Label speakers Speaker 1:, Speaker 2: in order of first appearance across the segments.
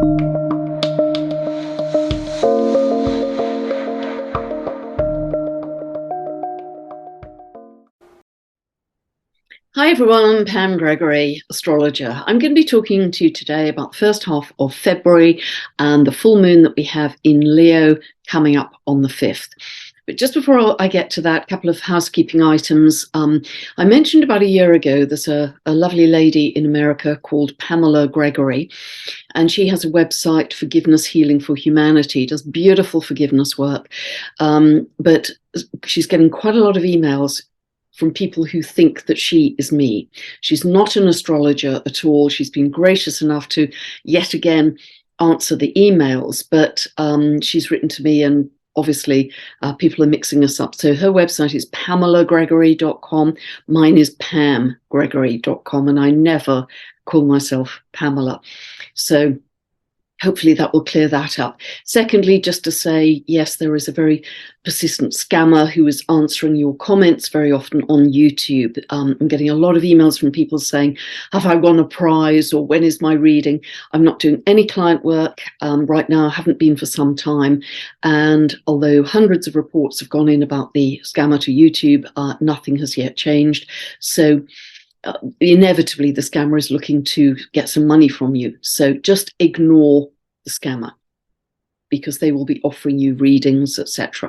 Speaker 1: Hi everyone, I'm Pam Gregory, astrologer. I'm going to be talking to you today about the first half of February and the full moon that we have in Leo coming up on the 5th. But just before I get to that, a couple of housekeeping items. I mentioned about a year ago there's a lovely lady in America called Pamela Gregory, and she has a website, Forgiveness Healing for Humanity, does beautiful forgiveness work. But she's getting quite a lot of emails from people who think that she is me. She's not an astrologer at all. She's been gracious enough to yet again answer the emails, but she's written to me, and obviously people are mixing us up. So her website is pamelagregory.com. Mine is pamgregory.com, and I never call myself Pamela. So hopefully that will clear that up. Secondly, just to say, yes, there is a very persistent scammer who is answering your comments very often on YouTube. I'm getting a lot of emails from people saying, have I won a prize, or when is my reading? I'm not doing any client work right now. I haven't been for some time. And although hundreds of reports have gone in about the scammer to YouTube, nothing has yet changed. So inevitably the scammer is looking to get some money from you. So just ignore the scammer, because they will be offering you readings, etc.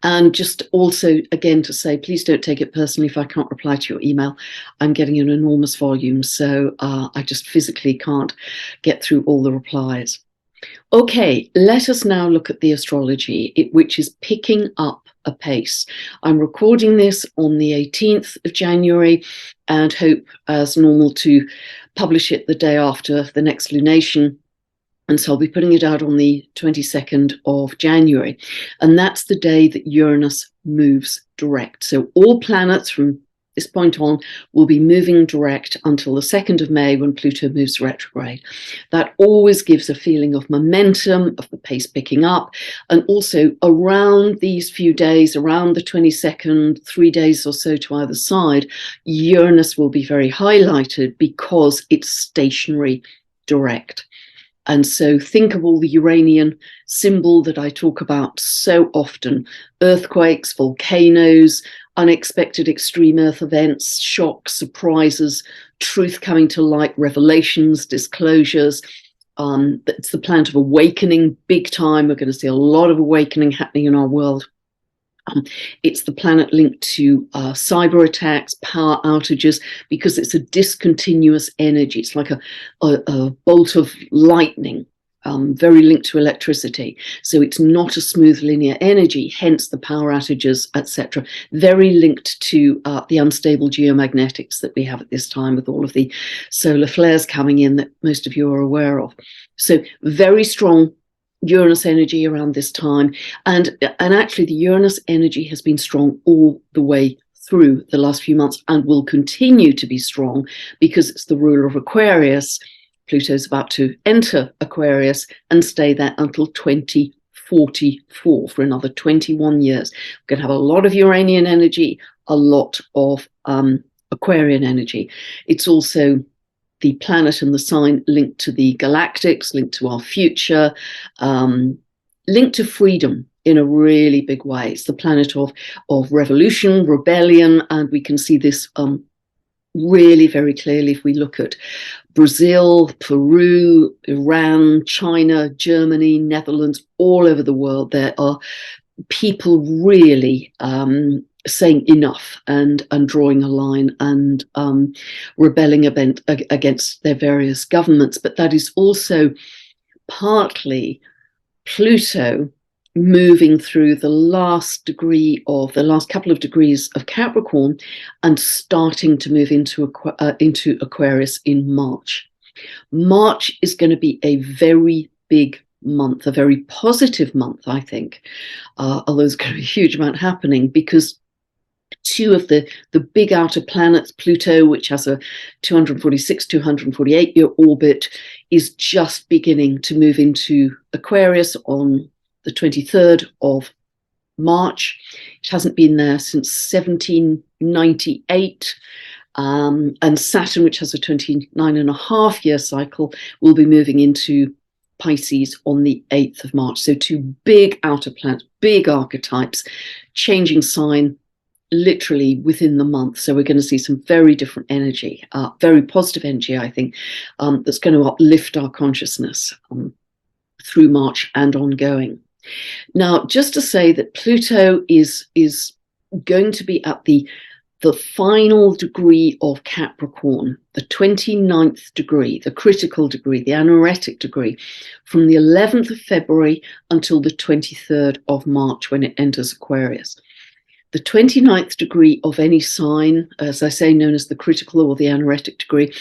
Speaker 1: And just also, again, to say, please don't take it personally if I can't reply to your email. I'm getting an enormous volume, so I just physically can't get through all the replies. Okay, let us now look at the astrology, which is picking up a pace. I'm recording this on the 18th of January and hope, as normal, to publish it the day after the next lunation. And so I'll be putting it out on the 22nd of January. And that's the day that Uranus moves direct. So all planets from this point on will be moving direct until the 2nd of May, when Pluto moves retrograde. That always gives a feeling of momentum, of the pace picking up. And also around these few days, around the 22nd, 3 days or so to either side, Uranus will be very highlighted because it's stationary direct. And so think of all the Uranian symbol that I talk about so often: earthquakes, volcanoes, unexpected extreme earth events, shocks, surprises, truth coming to light, revelations, disclosures. It's the planet of awakening, big time. We're going to see a lot of awakening happening in our world. It's the planet linked to cyber attacks, power outages, because it's a discontinuous energy. It's like a bolt of lightning, very linked to electricity. So it's not a smooth linear energy, hence the power outages, etc. Very linked to the unstable geomagnetics that we have at this time, with all of the solar flares coming in that most of you are aware of. So very strong Uranus energy around this time, and actually the Uranus energy has been strong all the way through the last few months and will continue to be strong because it's the ruler of Aquarius. Pluto's about to enter Aquarius and stay there until 2044 for another 21 years. We're going to have a lot of Uranian energy, a lot of Aquarian energy. It's also the planet and the sign linked to the galactics, linked to our future, linked to freedom in a really big way. It's the planet of revolution, rebellion, and we can see this really very clearly if we look at Brazil, Peru, Iran, China, Germany, Netherlands, all over the world. There are people really saying enough and drawing a line and rebelling against their various governments. But that is also partly Pluto moving through the last couple of degrees of Capricorn and starting to move into Aquarius in March. March is going to be a very big month, a very positive month, I think, although there's going to be a huge amount happening, because two of the big outer planets, Pluto, which has a 248-year orbit, is just beginning to move into Aquarius on the 23rd of March. It hasn't been there since 1798. And Saturn, which has a 29.5-year cycle, will be moving into Pisces on the 8th of March. So two big outer planets, big archetypes, changing sign literally within the month. So we're going to see some very different energy, very positive energy, I think, that's going to uplift our consciousness through March and ongoing. Now, just to say that Pluto is going to be at the final degree of Capricorn, the 29th degree, the critical degree, the anaretic degree, from the 11th of February until the 23rd of March when it enters Aquarius. The 29th degree of any sign, as I say, known as the critical or the anaretic degree,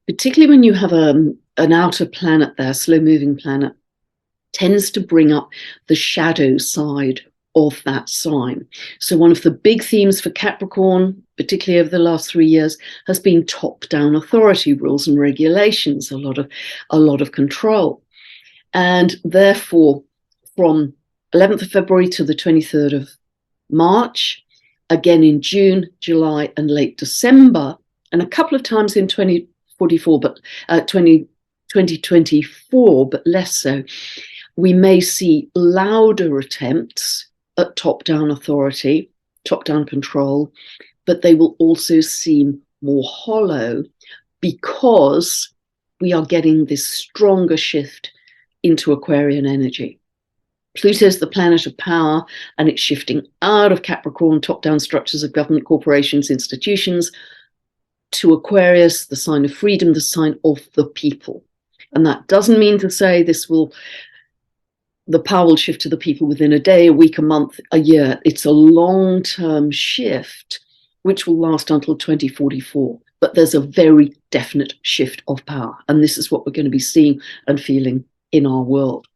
Speaker 1: particularly when you have an outer planet there, slow-moving planet, tends to bring up the shadow side of that sign. So one of the big themes for Capricorn, particularly over the last 3 years, has been top-down authority, rules and regulations, a lot of control. And therefore, from 11th of February to the 23rd of March, again in June, July, and late December, and a couple of times in 2024, but less so, we may see louder attempts at top-down authority, top-down control, but they will also seem more hollow because we are getting this stronger shift into Aquarian energy. Pluto is the planet of power, and it's shifting out of Capricorn, top-down structures of government, corporations, institutions, to Aquarius, the sign of freedom, the sign of the people. And that doesn't mean to say the power will shift to the people within a day, a week, a month, a year. It's a long-term shift, which will last until 2044. But there's a very definite shift of power. And this is what we're going to be seeing and feeling in our world.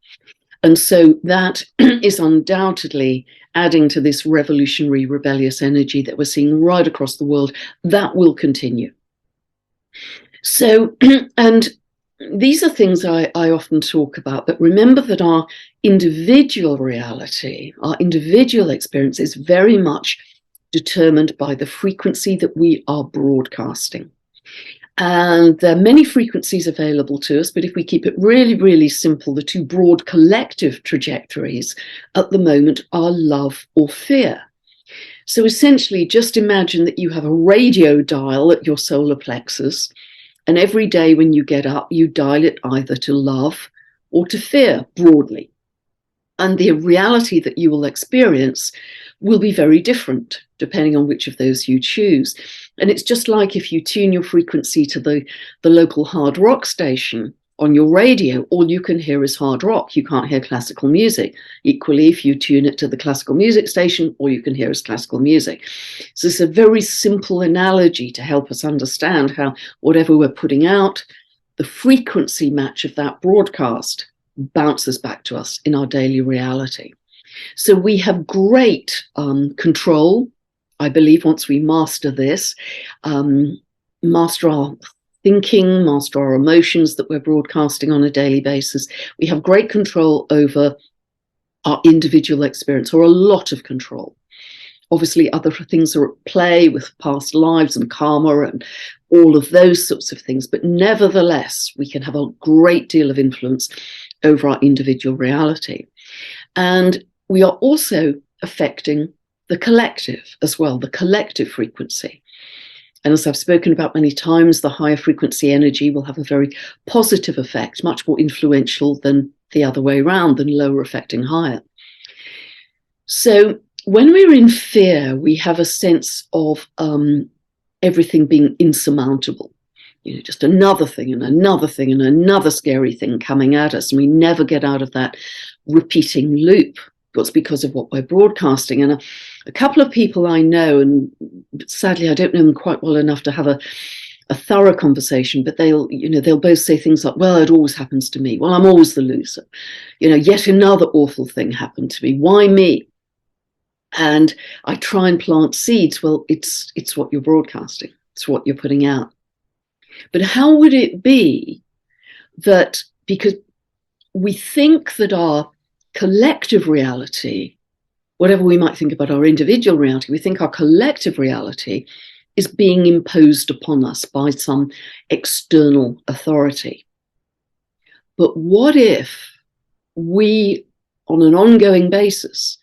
Speaker 1: And so that is undoubtedly adding to this revolutionary, rebellious energy that we're seeing right across the world. That will continue. So, and these are things I often talk about, but remember that our individual reality, our individual experience is very much determined by the frequency that we are broadcasting. And there are many frequencies available to us, but if we keep it really, really simple, the two broad collective trajectories at the moment are love or fear. So essentially, just imagine that you have a radio dial at your solar plexus, and every day when you get up, you dial it either to love or to fear broadly. And the reality that you will experience will be very different depending on which of those you choose. And it's just like if you tune your frequency to the local hard rock station on your radio, all you can hear is hard rock. You can't hear classical music. Equally, if you tune it to the classical music station, all you can hear is classical music. So it's a very simple analogy to help us understand how whatever we're putting out, the frequency match of that broadcast bounces back to us in our daily reality. So we have great control, I believe, once we master this, master our thinking, master our emotions that we're broadcasting on a daily basis. We have great control over our individual experience, or a lot of control. Obviously, other things are at play with past lives and karma and all of those sorts of things. But nevertheless, we can have a great deal of influence over our individual reality. And we are also affecting the collective as well, the collective frequency. And as I've spoken about many times, the higher frequency energy will have a very positive effect, much more influential than the other way around, than lower affecting higher. So when we're in fear, we have a sense of everything being insurmountable. You know, just another thing and another thing and another scary thing coming at us. And we never get out of that repeating loop. It's because of what we're broadcasting. And a couple of people I know, and sadly I don't know them quite well enough to have a thorough conversation, but they'll both say things like, well, it always happens to me. Well, I'm always the loser. Yet another awful thing happened to me. Why me? And I try and plant seeds. Well, it's what you're broadcasting. It's what you're putting out. But how would it be that, because we think that our collective reality, whatever we might think about our individual reality, we think our collective reality is being imposed upon us by some external authority. But what if we, on an ongoing basis,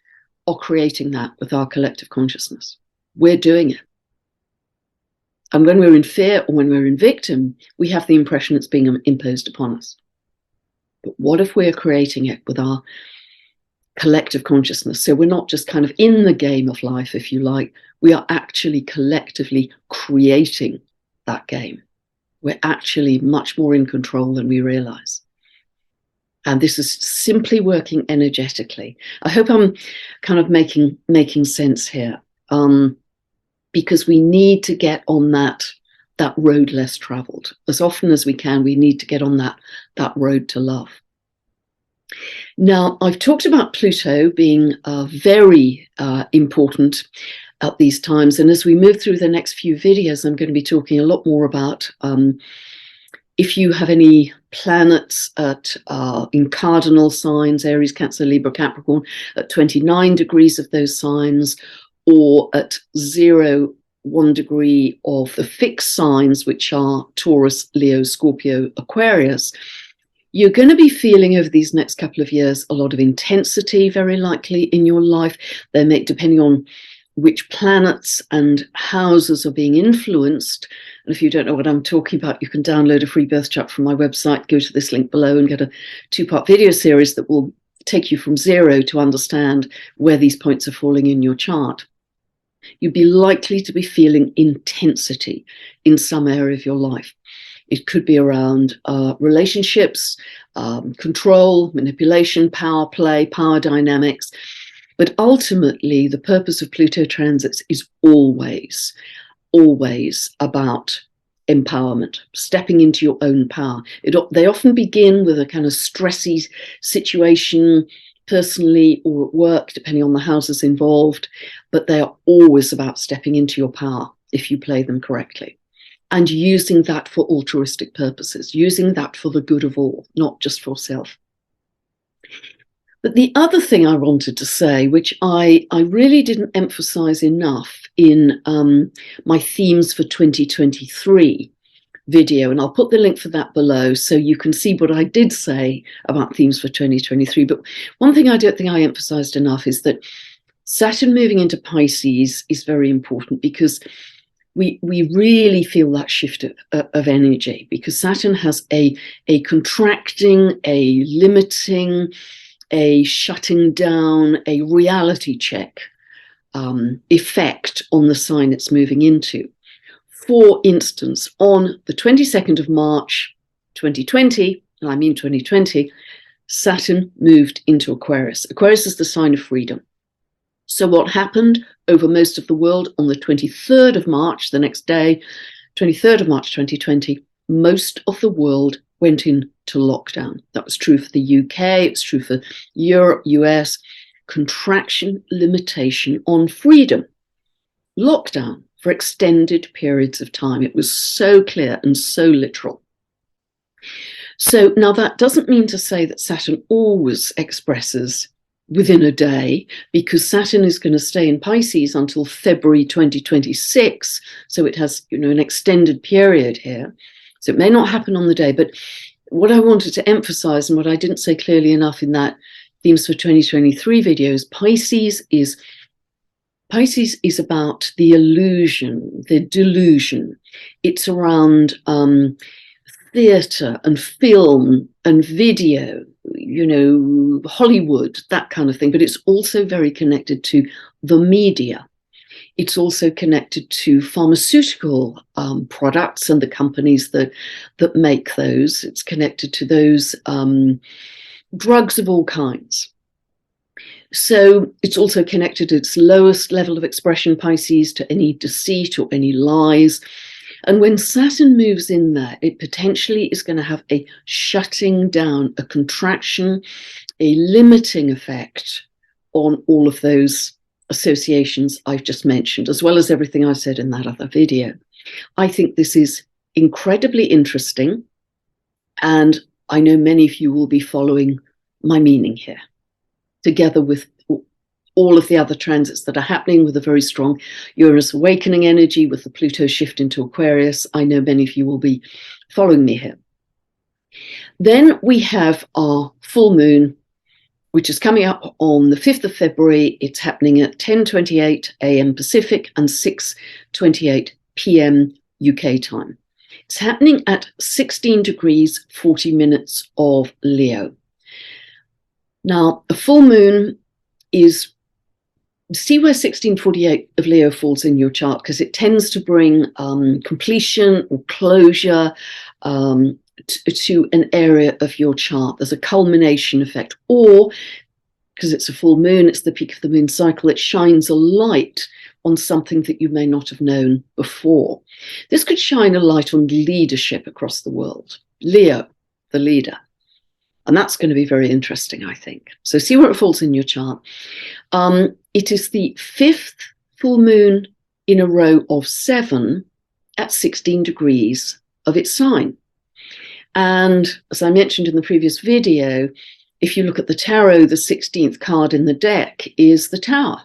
Speaker 1: are creating that with our collective consciousness? We're doing it. And when we're in fear or when we're in victim, we have the impression it's being imposed upon us. But what if we're creating it with our collective consciousness? So we're not just kind of in the game of life, if you like. We are actually collectively creating that game. We're actually much more in control than we realize. And this is simply working energetically. I hope I'm kind of making sense here. Because we need to get on that road less traveled. As often as we can, we need to get on that road to love. Now, I've talked about Pluto being very important at these times. And as we move through the next few videos, I'm going to be talking a lot more about if you have any planets in cardinal signs, Aries, Cancer, Libra, Capricorn, at 29 degrees of those signs, or at 0, 1 degree of the fixed signs, which are Taurus, Leo, Scorpio, Aquarius, you're going to be feeling over these next couple of years a lot of intensity, very likely, in your life. They may, depending on which planets and houses are being influenced. And if you don't know what I'm talking about, you can download a free birth chart from my website, go to this link below and get a 2-part video series that will take you from 0 to understand where these points are falling in your chart. You'd be likely to be feeling intensity in some area of your life. It could be around relationships, control, manipulation, power play, power dynamics. But ultimately, the purpose of Pluto transits is always about empowerment, stepping into your own power. They often begin with a kind of stressy situation, personally or at work, depending on the houses involved, but they are always about stepping into your power if you play them correctly, and using that for altruistic purposes, using that for the good of all, not just for self. But the other thing I wanted to say, which I really didn't emphasize enough in my themes for 2023 video, and I'll put the link for that below so you can see what I did say about themes for 2023. But one thing I don't think I emphasized enough is that Saturn moving into Pisces is very important, because we really feel that shift of energy, because Saturn has a contracting, a limiting, a shutting down, a reality check effect on the sign it's moving into. For instance, on the 22nd of March 2020, and I mean 2020, Saturn moved into Aquarius. Aquarius is the sign of freedom. So what happened over most of the world on the 23rd of March, the next day, 23rd of March 2020, most of the world went into lockdown. That was true for the UK, it's true for Europe, US. Contraction, limitation on freedom. Lockdown for extended periods of time. It was so clear and so literal. So now that doesn't mean to say that Saturn always expresses within a day, because Saturn is going to stay in Pisces until February 2026. So it has, an extended period here. So it may not happen on the day, but what I wanted to emphasize, and what I didn't say clearly enough in that themes for 2023 videos, Pisces is about the illusion, the delusion. It's around theatre and film and video, Hollywood, that kind of thing. But it's also very connected to the media. It's also connected to pharmaceutical products and the companies that make those. It's connected to those drugs of all kinds. So it's also connected at its lowest level of expression, Pisces, to any deceit or any lies. And when Saturn moves in there, it potentially is going to have a shutting down, a contraction, a limiting effect on all of those associations I've just mentioned, as well as everything I said in that other video. I think this is incredibly interesting, and I know many of you will be following my meaning here, together with all of the other transits that are happening with a very strong Uranus awakening energy, with the Pluto shift into Aquarius. I know many of you will be following me here. Then we have our full moon, which is coming up on the 5th of February. It's happening at 10:28 a.m. Pacific and 6:28 p.m. UK time. It's happening at 16 degrees 40 minutes of Leo. Now, the full moon is, see where 1648 of Leo falls in your chart, because it tends to bring completion or closure to an area of your chart. There's a culmination effect, or because it's a full moon, it's the peak of the moon cycle, it shines a light on something that you may not have known before. This could shine a light on leadership across the world. Leo, the leader. And that's going to be very interesting, I think. So see where it falls in your chart. It is the 5th full moon in a row of 7 at 16 degrees of its sign. And as I mentioned in the previous video, if you look at the tarot, the 16th card in the deck is the Tower.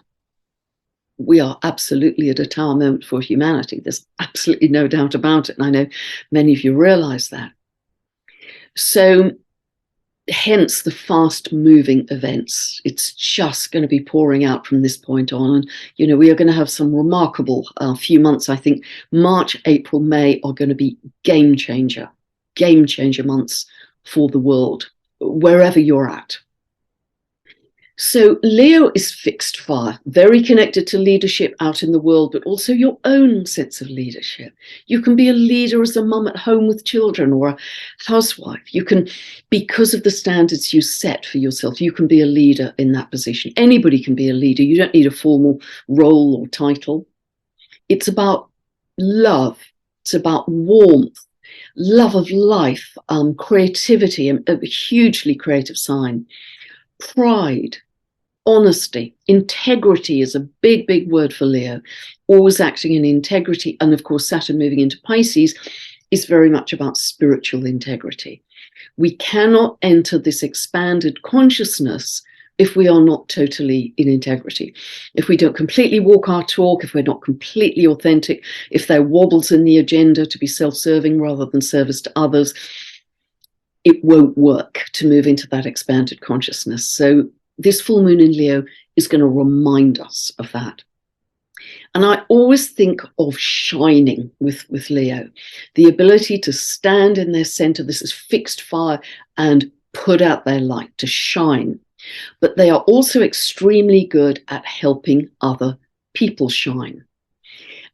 Speaker 1: We are absolutely at a tower moment for humanity. There's absolutely no doubt about it. And I know many of you realize that. So hence the fast moving events. It's just going to be pouring out from this point on. And, you know, we are going to have some remarkable few months. I think March, April, May are going to be game changer months for the world, wherever you're at. So Leo is fixed fire, very connected to leadership out in the world, but also your own sense of leadership. You can be a leader as a mum at home with children, or a housewife. You can, because of the standards you set for yourself, you can be a leader in that position. Anybody can be a leader. You don't need a formal role or title. It's about love. It's about warmth, love of life, creativity, a hugely creative sign. Pride, honesty, integrity is a big, big word for Leo. Always acting in integrity. And of course, Saturn moving into Pisces is very much about spiritual integrity. We cannot enter this expanded consciousness if we are not totally in integrity. If we don't completely walk our talk, if we're not completely authentic, if there are wobbles in the agenda to be self-serving rather than service to others, it won't work to move into that expanded consciousness. So this full moon in Leo is going to remind us of that. And I always think of shining with Leo, the ability to stand in their center. This is fixed fire, and put out their light, to shine. But they are also extremely good at helping other people shine.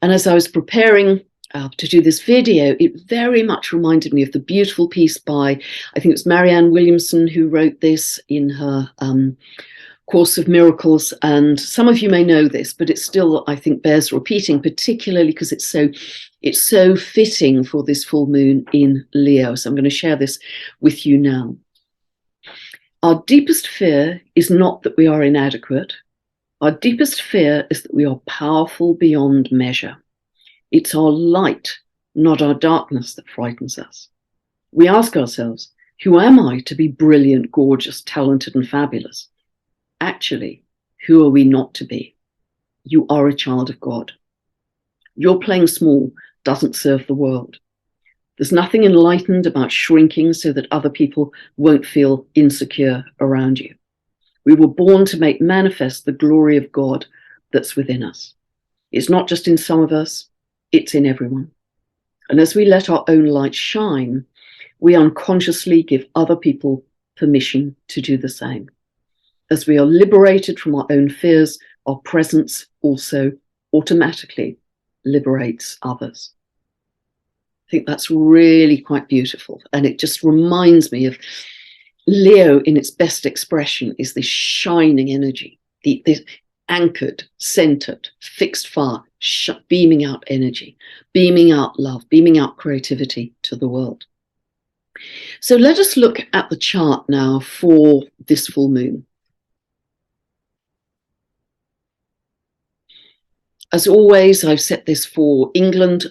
Speaker 1: And as I was preparing to do this video, it very much reminded me of the beautiful piece by, I think it was Marianne Williamson who wrote this in her Course of Miracles. And some of you may know this, but it still, I think, bears repeating, particularly because it's so fitting for this full moon in Leo. So I'm going to share this with you now. Our deepest fear is not that we are inadequate. Our deepest fear is that we are powerful beyond measure. It's our light, not our darkness, that frightens us. We ask ourselves, who am I to be brilliant, gorgeous, talented, and fabulous? Actually, who are we not to be? You are a child of God. Your playing small doesn't serve the world. There's nothing enlightened about shrinking so that other people won't feel insecure around you. We were born to make manifest the glory of God that's within us. It's not just in some of us, it's in everyone. And as we let our own light shine, we unconsciously give other people permission to do the same. As we are liberated from our own fears, our presence also automatically liberates others. I think that's really quite beautiful. And it just reminds me of Leo in its best expression is this shining energy, this anchored, centered, fixed fire, beaming out energy, beaming out love, beaming out creativity to the world. So let us look at the chart now for this full moon. As always, I've set this for England,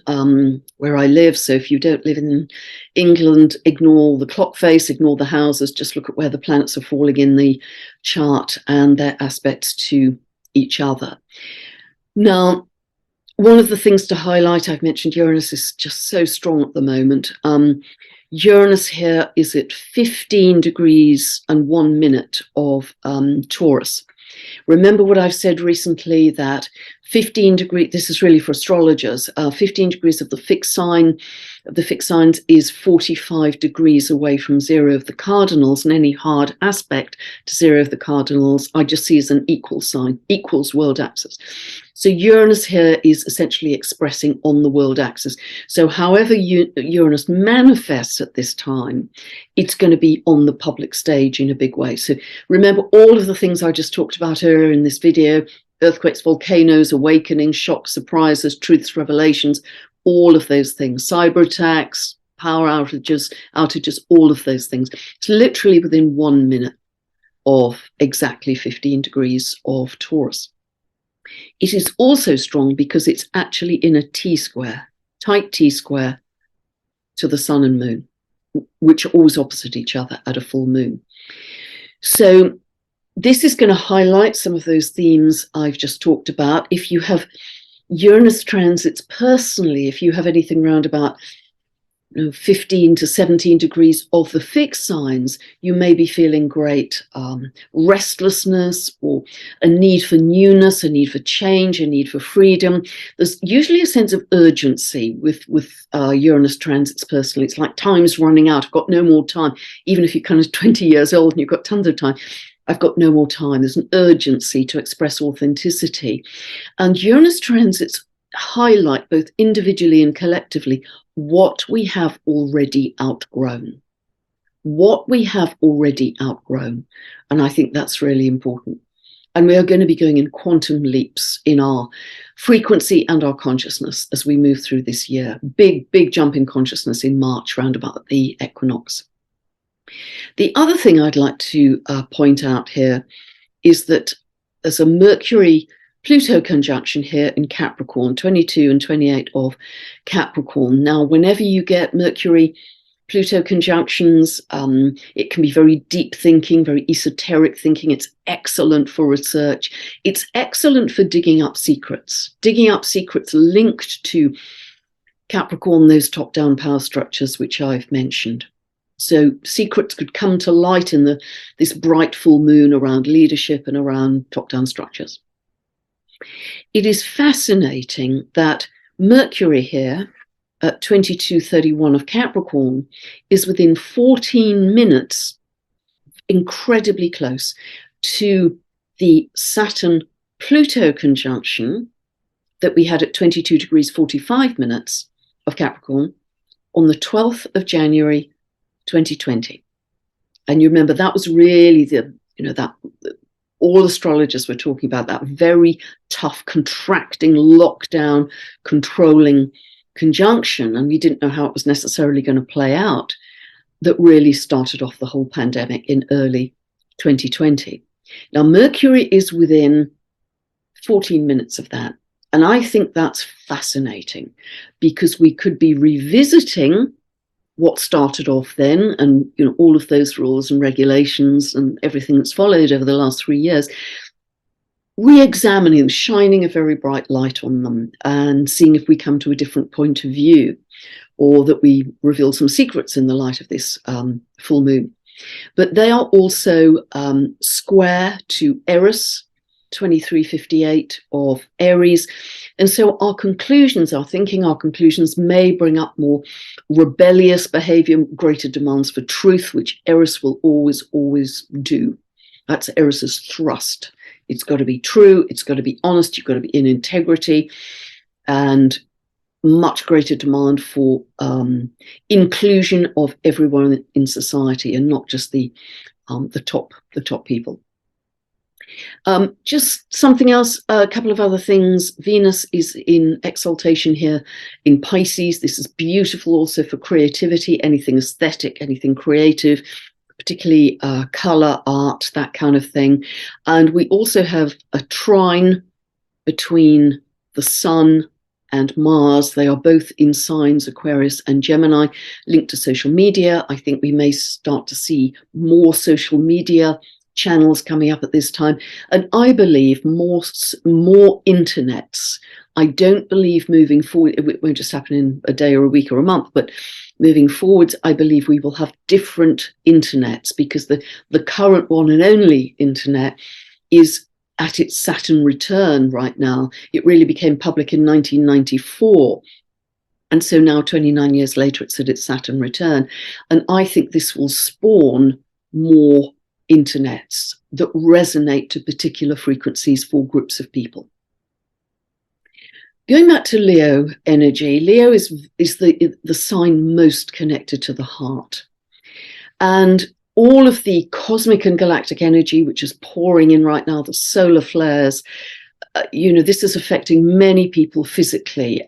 Speaker 1: where I live. So if you don't live in England, ignore the clock face, ignore the houses, just look at where the planets are falling in the chart and their aspects to each other. Now, one of the things to highlight, I've mentioned Uranus is just so strong at the moment. Uranus here is at 15 degrees and 1 minute of Taurus. Remember what I've said recently, that 15 degrees, this is really for astrologers, 15 degrees of the fixed signs is 45 degrees away from zero of the cardinals, and any hard aspect to zero of the cardinals I just see as an equal sign, equals world axis. So Uranus here is essentially expressing on the world axis. So however Uranus manifests at this time, it's going to be on the public stage in a big way. So remember all of the things I just talked about earlier in this video: earthquakes, volcanoes, awakenings, shocks, surprises, truths, revelations, all of those things, cyber attacks, power outages, all of those things. It's literally within 1 minute of exactly 15 degrees of Taurus. It is also strong because it's actually in a T-square, tight T-square to the sun and moon, which are always opposite each other at a full moon. So this is going to highlight some of those themes I've just talked about. If you have Uranus transits personally, if you have anything around about 15 to 17 degrees of the fixed signs, you may be feeling great restlessness, or a need for newness, a need for change, a need for freedom. There's usually a sense of urgency with Uranus transits personally. It's like time's running out. I've got no more time. Even if you're kind of 20 years old and you've got tons of time, I've got no more time. There's an urgency to express authenticity. And Uranus transits highlight, both individually and collectively, what we have already outgrown. What we have already outgrown. And I think that's really important. And we are going to be going in quantum leaps in our frequency and our consciousness as we move through this year. Big, big jump in consciousness in March, round about the equinox. The other thing I'd like to point out here is that there's a Mercury-Pluto conjunction here in Capricorn, 22 and 28 of Capricorn. Now, whenever you get Mercury-Pluto conjunctions, it can be very deep thinking, very esoteric thinking. It's excellent for research. It's excellent for digging up secrets linked to Capricorn, those top-down power structures which I've mentioned. So secrets could come to light in this bright full moon around leadership and around top-down structures. It is fascinating that Mercury here at 22:31 of Capricorn is within 14 minutes, incredibly close, to the Saturn-Pluto conjunction that we had at 22 degrees 45 minutes of Capricorn on the 12th of January 2020. And you remember that was really that all astrologers were talking about, that very tough, contracting, lockdown, controlling conjunction, and we didn't know how it was necessarily going to play out, that really started off the whole pandemic in early 2020. Now, Mercury is within 14 minutes of that. And I think that's fascinating, because we could be revisiting what started off then, and all of those rules and regulations and everything that's followed over the last 3 years, re-examining them, shining a very bright light on them, and seeing if we come to a different point of view, or that we reveal some secrets in the light of this full moon. But they are also square to Eris, 2358 of Aries. And so our conclusions may bring up more rebellious behavior, greater demands for truth, which Eris will always do. That's Eris's thrust. It's got to be true, it's got to be honest, you've got to be in integrity, and much greater demand for inclusion of everyone in society, and not just the top people. Just something else, a couple of other things. Venus is in exaltation here in Pisces. This is beautiful also for creativity, anything aesthetic, anything creative, particularly color, art, that kind of thing. And we also have a trine between the Sun and Mars. They are both in signs Aquarius and Gemini, linked to social media. I think we may start to see more social media channels coming up at this time. And I believe more internets. I don't believe moving forward, it won't just happen in a day or a week or a month, but moving forwards, I believe we will have different internets, because the current one and only internet is at its Saturn return right now. It really became public in 1994. And so now, 29 years later, it's at its Saturn return. And I think this will spawn more internets that resonate to particular frequencies for groups of people. Going back to Leo energy, Leo is the sign most connected to the heart. And all of the cosmic and galactic energy, which is pouring in right now, the solar flares, this is affecting many people physically.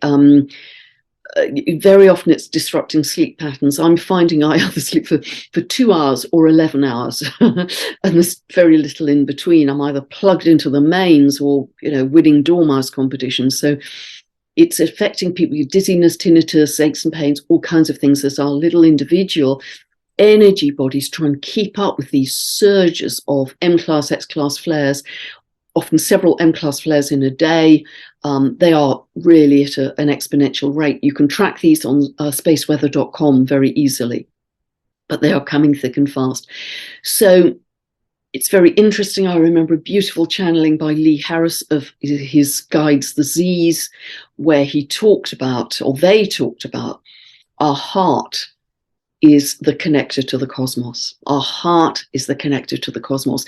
Speaker 1: Very often it's disrupting sleep patterns. I'm finding I either sleep for 2 hours or 11 hours, and there's very little in between. I'm either plugged into the mains or, winning dormouse competitions. So it's affecting people with dizziness, tinnitus, aches and pains, all kinds of things, as our little individual energy bodies try and keep up with these surges of M-class, X-class flares, often several M-class flares in a day. They are really at an exponential rate. You can track these on spaceweather.com very easily, but they are coming thick and fast. So it's very interesting. I remember a beautiful channeling by Lee Harris of his guides, the Z's, where they talked about, our heart is the connector to the cosmos. Our heart is the connector to the cosmos.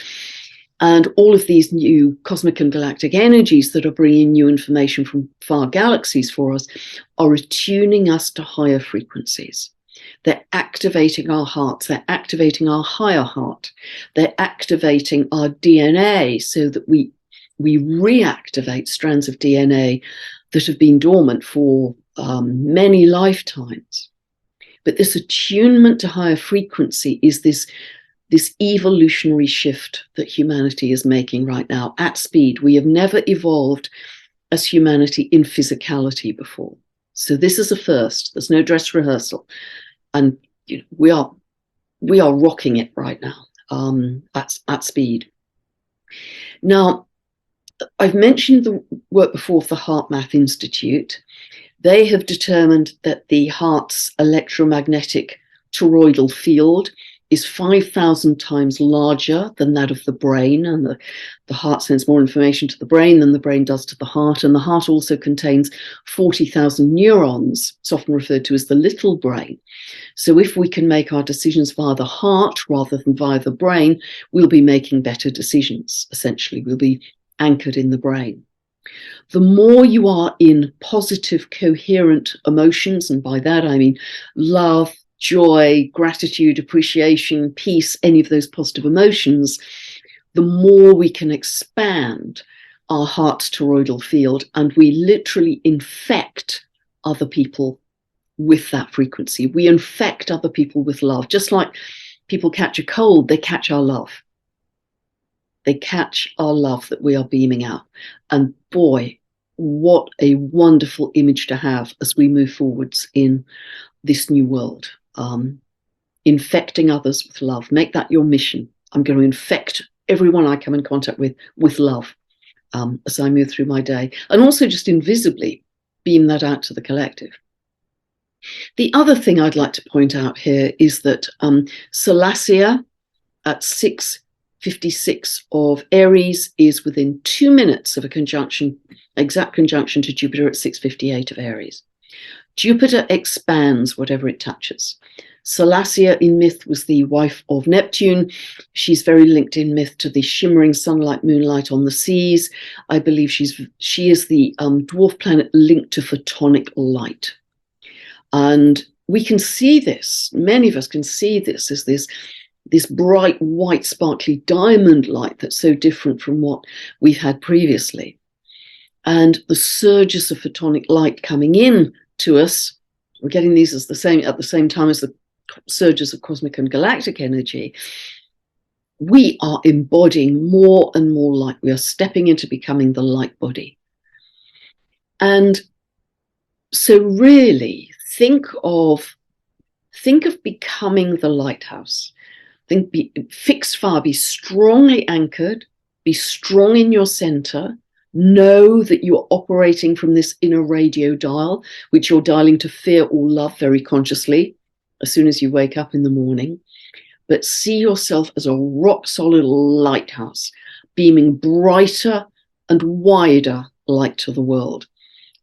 Speaker 1: And all of these new cosmic and galactic energies that are bringing new information from far galaxies for us are attuning us to higher frequencies. They're activating our hearts. They're activating our higher heart. They're activating our DNA so that we reactivate strands of DNA that have been dormant for many lifetimes. But this attunement to higher frequency is this evolutionary shift that humanity is making right now at speed. We have never evolved as humanity in physicality before. So this is a first. There's no dress rehearsal. And we are rocking it right now at speed. Now, I've mentioned the work before of the HeartMath Institute. They have determined that the heart's electromagnetic toroidal field is 5,000 times larger than that of the brain, and the heart sends more information to the brain than the brain does to the heart, and the heart also contains 40,000 neurons. It's often referred to as the little brain. So if we can make our decisions via the heart rather than via the brain, we'll be making better decisions, essentially. We'll be anchored in the brain. The more you are in positive, coherent emotions, and by that I mean love, joy, gratitude, appreciation, peace, any of those positive emotions, the more we can expand our heart's toroidal field, and we literally infect other people with that frequency. We infect other people with love. Just like people catch a cold, they catch our love. They catch our love that we are beaming out. And boy, what a wonderful image to have as we move forwards in this new world. Infecting others with love. Make that your mission. I'm going to infect everyone I come in contact with love as I move through my day. And also just invisibly beam that out to the collective. The other thing I'd like to point out here is that Salacia at 6:56 of Aries is within 2 minutes of a conjunction, exact conjunction to Jupiter at 6:58 of Aries. Jupiter expands whatever it touches. Salacia in myth was the wife of Neptune. She's very linked in myth to the shimmering sunlight, moonlight on the seas. I believe she is the dwarf planet linked to photonic light. And we can see this, many of us can see this as this bright, white, sparkly diamond light that's so different from what we've had previously. And the surges of photonic light coming in to us, we're getting these at the same time as the surges of cosmic and galactic energy. We are embodying more and more light. We are stepping into becoming the light body. And so really think of becoming the lighthouse. be fixed fire, be strongly anchored, be strong in your center. Know that you're operating from this inner radio dial, which you're dialing to fear or love very consciously as soon as you wake up in the morning. But see yourself as a rock solid lighthouse, beaming brighter and wider light to the world.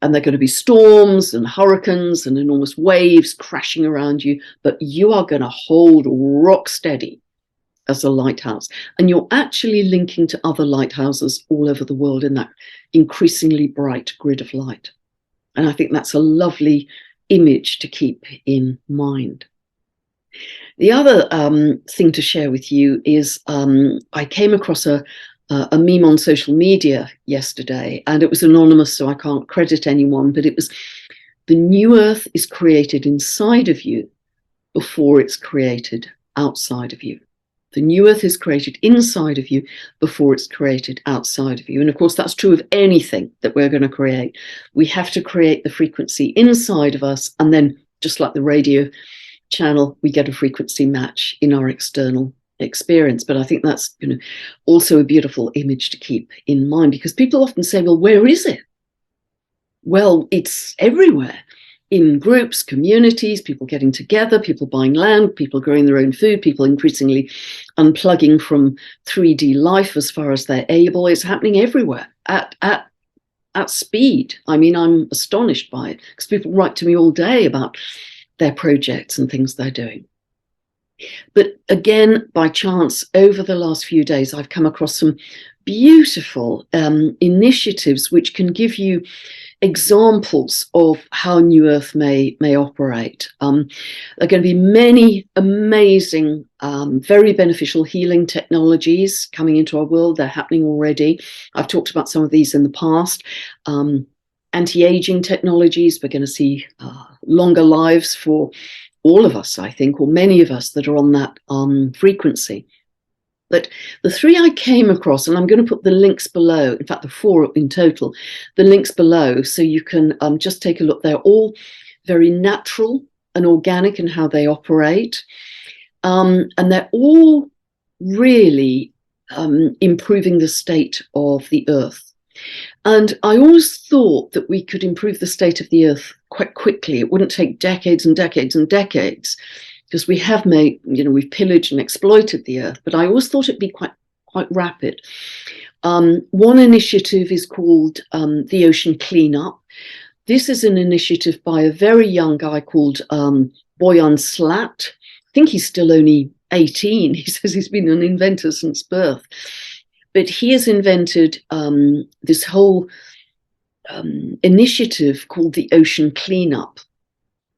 Speaker 1: And there are going to be storms and hurricanes and enormous waves crashing around you, but you are going to hold rock steady as a lighthouse. And you're actually linking to other lighthouses all over the world in that increasingly bright grid of light. And I think that's a lovely image to keep in mind. The other thing to share with you is I came across a meme on social media yesterday, and it was anonymous, so I can't credit anyone, but it was, the new earth is created inside of you before it's created outside of you. The new earth is created inside of you before it's created outside of you. And of course, that's true of anything that we're going to create. We have to create the frequency inside of us, and then just like the radio channel, we get a frequency match in our external experience. But I think that's also a beautiful image to keep in mind, because people often say, well, where is it? Well, it's everywhere. In groups, communities, people getting together, people buying land, people growing their own food, people increasingly unplugging from 3D life as far as they're able. It's happening everywhere at speed. I mean, I'm astonished by it, because people write to me all day about their projects and things they're doing. But again, by chance, over the last few days, I've come across some beautiful initiatives which can give you examples of how New Earth may operate. There are going to be many amazing, very beneficial healing technologies coming into our world. They're happening already. I've talked about some of these in the past. Anti-aging technologies. We're going to see longer lives for all of us, I think, or many of us that are on that frequency. But the three I came across, and I'm going to put the links below, in fact, the four in total, the links below, so you can just take a look. They're all very natural and organic in how they operate. And they're all really improving the state of the Earth. And I always thought that we could improve the state of the Earth quite quickly. It wouldn't take decades and decades and decades, because we have we've pillaged and exploited the Earth, but I always thought it'd be quite rapid. One initiative is called the Ocean Cleanup. This is an initiative by a very young guy called Boyan Slat. I think he's still only 18. He says he's been an inventor since birth. But he has invented this whole initiative called the Ocean Cleanup.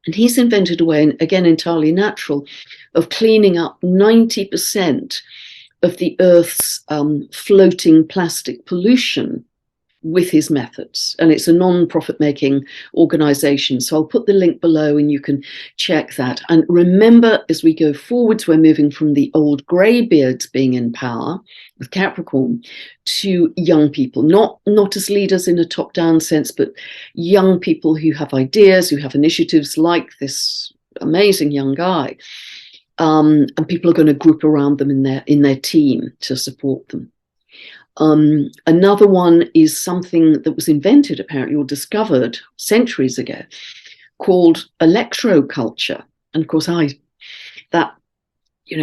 Speaker 1: And he's invented a way, and again, entirely natural, of cleaning up 90% of the Earth's floating plastic pollution with his methods. And it's a non-profit making organization. So I'll put the link below and you can check that. And remember, as we go forwards, we're moving from the old greybeards being in power with Capricorn to young people, not as leaders in a top-down sense, but young people who have ideas, who have initiatives like this amazing young guy. And people are going to group around them in their team to support them. Another one is something that was invented, apparently, or discovered centuries ago, called electroculture. And of course, that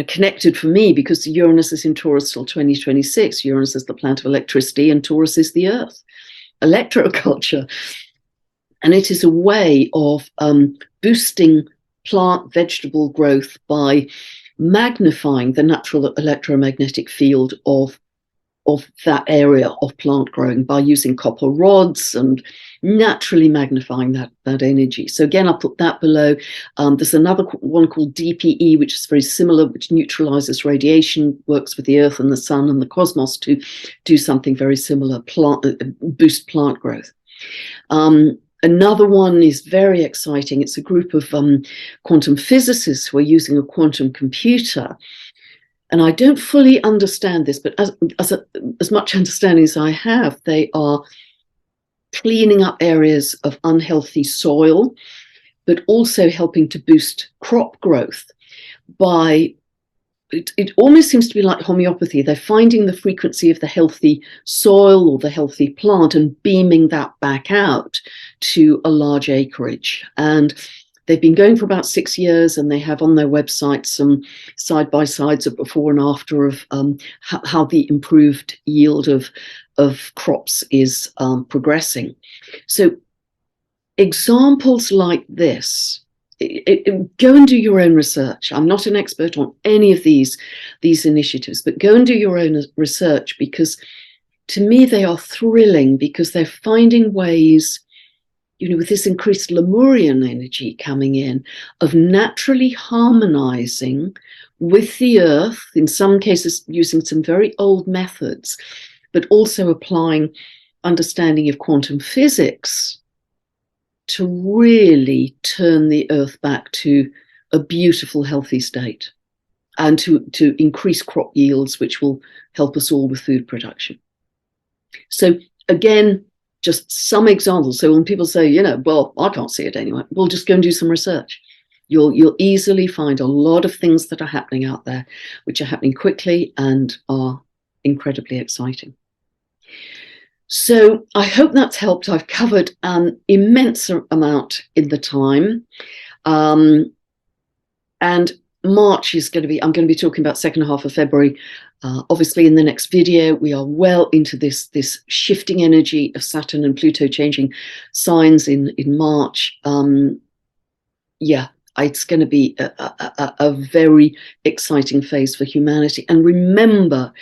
Speaker 1: connected for me, because Uranus is in Taurus till 2026. Uranus is the planet of electricity, and Taurus is the Earth. Electroculture, and it is a way of boosting plant vegetable growth by magnifying the natural electromagnetic field of that area of plant growing by using copper rods and naturally magnifying that energy. So again, I'll put that below. There's another one called DPE, which is very similar, which neutralizes radiation, works with the Earth and the Sun and the cosmos to do something very similar, boost plant growth. Another one is very exciting. It's a group of quantum physicists who are using a quantum computer. And I don't fully understand this, but as much understanding as I have, they are cleaning up areas of unhealthy soil, but also helping to boost crop growth by it almost seems to be like homeopathy. They're finding the frequency of the healthy soil or the healthy plant and beaming that back out to a large acreage. And they've been going for about 6 years, and they have on their website some side-by-sides of before and after of how the improved yield of crops is progressing. So examples like this, go and do your own research. I'm not an expert on any of these initiatives, but go and do your own research, because to me they are thrilling, because they're finding ways, with this increased Lemurian energy coming in, of naturally harmonizing with the earth, in some cases using some very old methods, but also applying understanding of quantum physics to really turn the earth back to a beautiful, healthy state, and to increase crop yields, which will help us all with food production. So again, just some examples. So when people say, well, I can't see it anyway, well, just go and do some research. You'll easily find a lot of things that are happening out there, which are happening quickly and are incredibly exciting. So I hope that's helped. I've covered an immense amount in the time. And March is I'm going to be talking about second half of February. Obviously, in the next video, we are well into this shifting energy of Saturn and Pluto changing signs in March. It's going to be a very exciting phase for humanity. And remember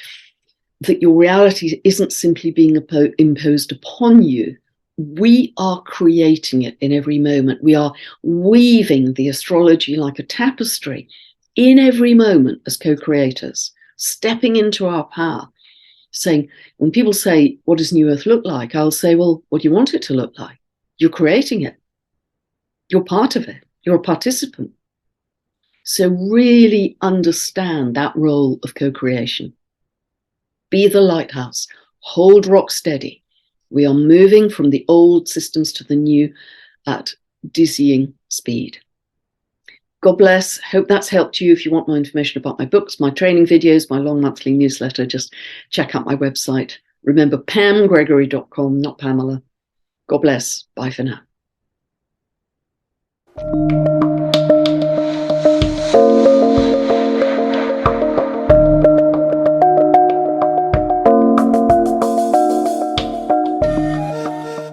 Speaker 1: that your reality isn't simply being imposed upon you. We are creating it in every moment. We are weaving the astrology like a tapestry in every moment as co-creators, stepping into our power, saying, when people say, what does New Earth look like? I'll say, well, what do you want it to look like? You're creating it. You're part of it. You're a participant. So really understand that role of co-creation. Be the lighthouse. Hold rock steady. We are moving from the old systems to the new at dizzying speed. God bless. Hope that's helped you. If you want more information about my books, my training videos, my long monthly newsletter, just check out my website. Remember, pamgregory.com, not Pamela. God bless. Bye for now.